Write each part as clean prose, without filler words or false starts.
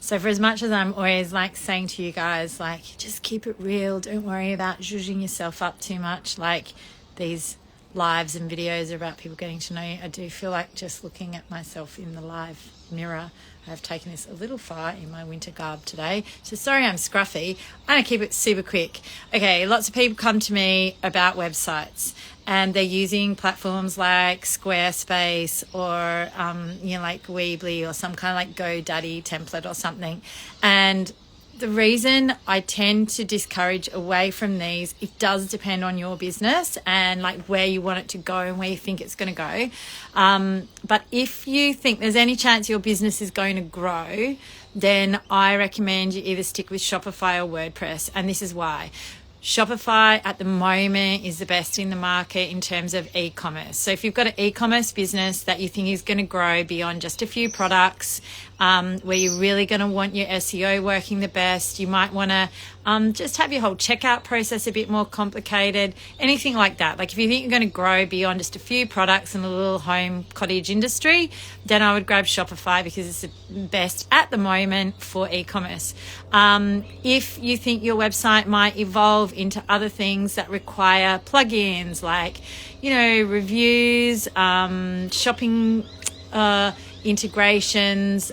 So for as much as I'm always like saying to you guys, like, just keep it real, don't worry about zhuzhing yourself up too much, like these lives and videos are about people getting to know you, I do feel like just looking at myself in the live mirror, I've taken this a little far in my winter garb today. So sorry I'm scruffy. I'm going to keep it super quick. Okay, lots of people come to me about websites and they're using platforms like Squarespace or, like Weebly or some kind of like GoDaddy template or something. And the reason I tend to discourage away from these, it does depend on your business and like where you want it to go and where you think it's going to go. But if you think there's any chance your business is going to grow, then I recommend you either stick with Shopify or WordPress. And this is why. Shopify at the moment is the best in the market in terms of e-commerce. So if you've got an e-commerce business that you think is going to grow beyond just a few products, where you're really going to want your SEO working the best, you might want to just have your whole checkout process a bit more complicated, anything like that. Like if you think you're going to grow beyond just a few products in the little home cottage industry, then I would grab Shopify because it's the best at the moment for e-commerce. If you think your website might evolve into other things that require plugins like, reviews, shopping integrations,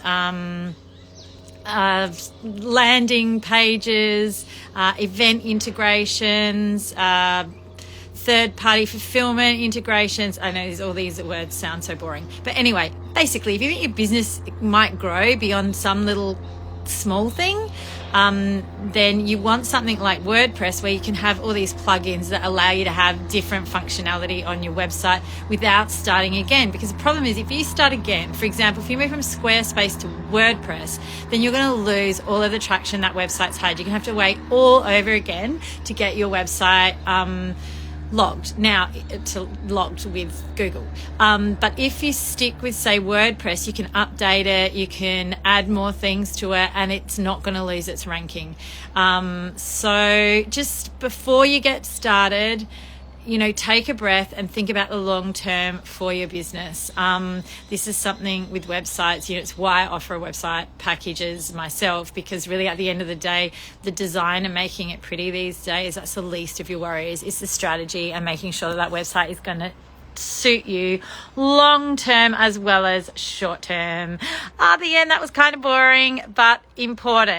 landing pages, event integrations, third-party fulfillment integrations. I know all these words sound so boring. But anyway, basically, if you think your business might grow beyond some little small thing, then you want something like WordPress where you can have all these plugins that allow you to have different functionality on your website without starting again. Because the problem is if you start again, for example, if you move from Squarespace to WordPress, then you're going to lose all of the traction that website's had. You're going to have to wait all over again to get your website logged with Google. But if you stick with, say, WordPress, you can update it, you can add more things to it, and it's not going to lose its ranking. So just before you get started, take a breath and think about the long term for your business. This is something with websites, it's why I offer website packages myself, because really at the end of the day, the design and making it pretty these days, that's the least of your worries. It's the strategy and making sure that website is going to suit you long term as well as short term. The end, that was kind of boring, but important.